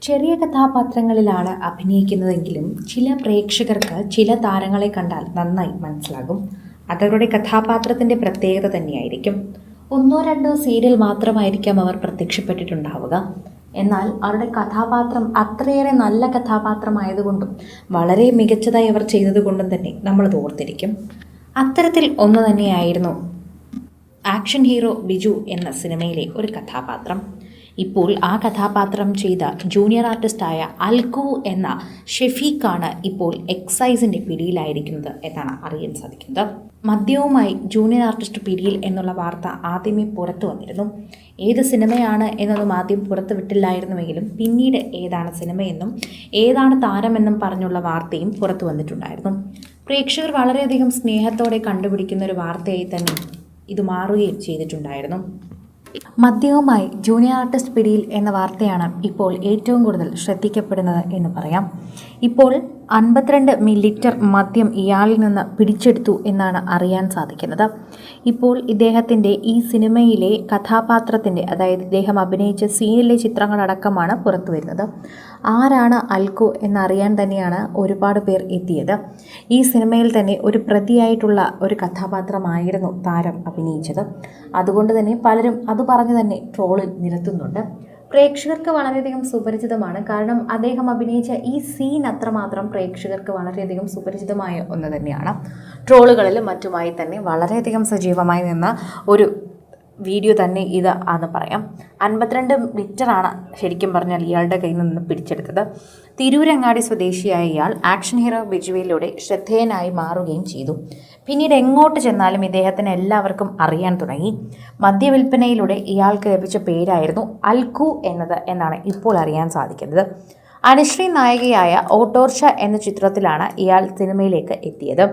ചെറിയ കഥാപാത്രങ്ങളിലാണ് അഭിനയിക്കുന്നതെങ്കിലും ചില പ്രേക്ഷകർക്ക് ചില താരങ്ങളെ കണ്ടാൽ നന്നായി മനസ്സിലാകും. അതവരുടെ കഥാപാത്രത്തിൻ്റെ പ്രത്യേകത തന്നെയായിരിക്കും. ഒന്നോ രണ്ടോ സീരിയൽ മാത്രമായിരിക്കാം അവർ പ്രത്യക്ഷപ്പെട്ടിട്ടുണ്ടാവുക. എന്നാൽ അവരുടെ കഥാപാത്രം അത്രയേറെ നല്ല കഥാപാത്രമായതുകൊണ്ടും വളരെ മികച്ചതായി അവർ ചെയ്തതുകൊണ്ടും തന്നെ നമ്മളത് ഓർത്തിരിക്കും. അത്തരത്തിൽ ഒന്ന് തന്നെയായിരുന്നു ആക്ഷൻ ഹീറോ ബിജു എന്ന സിനിമയിലെ ഒരു കഥാപാത്രം. ഇപ്പോൾ ആ കഥാപാത്രം ചെയ്ത ജൂനിയർ ആർട്ടിസ്റ്റായ അൽക്കു എന്ന ഷെഫീഖാണ് ഇപ്പോൾ എക്സൈസിൻ്റെ പിടിയിലായിരിക്കുന്നത് എന്നാണ് അറിയാൻ സാധിക്കുന്നത്. മദ്യവുമായി ജൂനിയർ ആർട്ടിസ്റ്റ് പിടിയിൽ എന്നുള്ള വാർത്ത ആദ്യമേ പുറത്തു വന്നിരുന്നു. ഏത് സിനിമയാണ് എന്നൊന്നും ആദ്യം പുറത്തു വിട്ടില്ലായിരുന്നുവെങ്കിലും പിന്നീട് ഏതാണ് സിനിമയെന്നും ഏതാണ് താരമെന്നും പറഞ്ഞുള്ള വാർത്തയും പുറത്തു വന്നിട്ടുണ്ടായിരുന്നു. പ്രേക്ഷകർ വളരെയധികം സ്നേഹത്തോടെ കണ്ടുപിടിക്കുന്ന ഒരു വാർത്തയായി തന്നെ ഇത് മാറുകയും ചെയ്തിട്ടുണ്ടായിരുന്നു. മദ്യവുമായി ജൂനിയർ ആർട്ടിസ്റ്റ് പിടിയിൽ എന്ന വാർത്തയാണ് ഇപ്പോൾ ഏറ്റവും കൂടുതൽ ശ്രദ്ധിക്കപ്പെടുന്നത് എന്ന് പറയാം. ഇപ്പോൾ 52 മില്ലി മദ്യം ഇയാളിൽ നിന്ന് പിടിച്ചെടുത്തു എന്നാണ് അറിയാൻ സാധിക്കുന്നത്. ഇപ്പോൾ ഇദ്ദേഹത്തിൻ്റെ ഈ സിനിമയിലെ കഥാപാത്രത്തിൻ്റെ, അതായത് ഇദ്ദേഹം അഭിനയിച്ച സീരിയലിലെ ചിത്രങ്ങളടക്കമാണ് പുറത്തു വരുന്നത്. ആരാണ് അൽക്കു എന്നറിയാൻ തന്നെയാണ് ഒരുപാട് പേർ എത്തിയത്. ഈ സിനിമയിൽ തന്നെ ഒരു പ്രതിയായിട്ടുള്ള ഒരു കഥാപാത്രമായിരുന്നു താരം അഭിനയിച്ചത്. അതുകൊണ്ട് തന്നെ പലരും അത് പറഞ്ഞ് തന്നെ ട്രോളിൽ നിരത്തുന്നുണ്ട്. പ്രേക്ഷകർക്ക് വളരെയധികം സുപരിചിതമാണ്. കാരണം അദ്ദേഹം അഭിനയിച്ച ഈ സീൻ അത്രമാത്രം പ്രേക്ഷകർക്ക് വളരെയധികം സുപരിചിതമായ ഒന്ന് തന്നെയാണ്. ട്രോളുകളിലും മറ്റുമായി തന്നെ വളരെയധികം സജീവമായി നിന്ന ഒരു വീഡിയോ തന്നെ ഇത് ആണെന്ന് പറയാം. 52 ലിറ്ററാണ് ശരിക്കും പറഞ്ഞാൽ ഇയാളുടെ കയ്യിൽ നിന്ന് പിടിച്ചെടുത്തത്. തിരൂരങ്ങാടി സ്വദേശിയായ ഇയാൾ ആക്ഷൻ ഹീറോ ബിജുവിലൂടെ ശ്രദ്ധേയനായി മാറുകയും ചെയ്തു. പിന്നീട് എങ്ങോട്ട് ചെന്നാലും ഇദ്ദേഹത്തിന് എല്ലാവർക്കും അറിയാൻ തുടങ്ങി. മദ്യവിൽപ്പനയിലൂടെ ഇയാൾക്ക് ലഭിച്ച പേരായിരുന്നു അൽക്കു എന്നാണ് ഇപ്പോൾ അറിയാൻ സാധിക്കുന്നത്. അനുശ്രീ നായികയായ ഓട്ടോർഷ എന്ന ചിത്രത്തിലാണ് ഇയാൾ സിനിമയിലേക്ക് എത്തിയത്.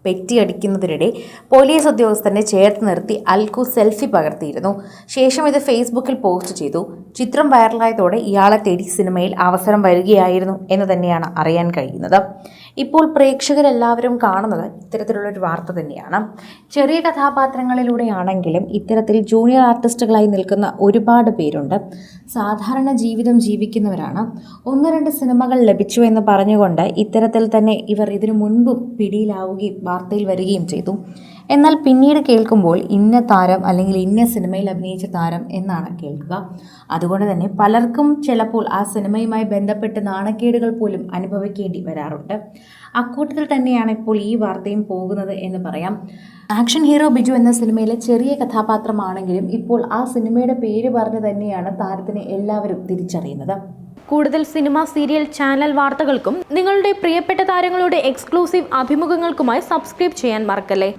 പെറ്റിയടിക്കുന്നതിനിടെ പോലീസ് ഉദ്യോഗസ്ഥനെ ചേർത്ത് നിർത്തി അൽക്കു സെൽഫി പകർത്തിയിരുന്നു. ശേഷം ഇത് ഫേസ്ബുക്കിൽ പോസ്റ്റ് ചെയ്തു. ചിത്രം വൈറലായതോടെ ഇയാളെ തേടി സിനിമയിൽ അവസരം വരികയായിരുന്നു എന്ന് തന്നെയാണ് അറിയാൻ കഴിയുന്നത്. ഇപ്പോൾ പ്രേക്ഷകരെല്ലാവരും കാണുന്നത് ഇത്തരത്തിലുള്ളൊരു വാർത്ത തന്നെയാണ്. ചെറിയ കഥാപാത്രങ്ങളിലൂടെയാണെങ്കിലും ഇത്തരത്തിൽ ജൂനിയർ ആർട്ടിസ്റ്റുകളായി നിൽക്കുന്ന ഒരുപാട് പേരുണ്ട്. സാധാരണ ജീവിതം ജീവിക്കുന്നവരാണ്. 1-2 സിനിമകൾ ലഭിച്ചു എന്ന് പറഞ്ഞുകൊണ്ട് ഇത്തരത്തിൽ തന്നെ ഇവർ ഇതിനു മുൻപും പിടിയിലാവുകയും വാർത്തയിൽ വരികയും ചെയ്തു. എന്നാൽ പിന്നീട് കേൾക്കുമ്പോൾ ഇന്ന താരം അല്ലെങ്കിൽ ഇന്ന സിനിമയിൽ അഭിനയിച്ച താരം എന്നാണ് കേൾക്കുക. അതുകൊണ്ട് തന്നെ പലർക്കും ചിലപ്പോൾ ആ സിനിമയുമായി ബന്ധപ്പെട്ട് നാണക്കേടുകൾ പോലും അനുഭവിക്കേണ്ടി വരാറുണ്ട്. അക്കൂട്ടത്തിൽ തന്നെയാണ് ഇപ്പോൾ ഈ വാർത്തയും പോകുന്നത് എന്ന് പറയാം. ആക്ഷൻ ഹീറോ ബിജു എന്ന സിനിമയിലെ ചെറിയ കഥാപാത്രമാണെങ്കിലും ഇപ്പോൾ ആ സിനിമയുടെ പേര് പറഞ്ഞ് തന്നെയാണ് താരത്തിനെ എല്ലാവരും തിരിച്ചറിയുന്നത്. കൂടുതൽ സിനിമ, സീരിയൽ, ചാനൽ വാർത്തകൾക്കും നിങ്ങളുടെ പ്രിയപ്പെട്ട താരങ്ങളുടെ എക്സ്ക്ലൂസീവ് അഭിമുഖങ്ങൾക്കുമായി സബ്സ്ക്രൈബ് ചെയ്യാൻ മറക്കല്ലേ.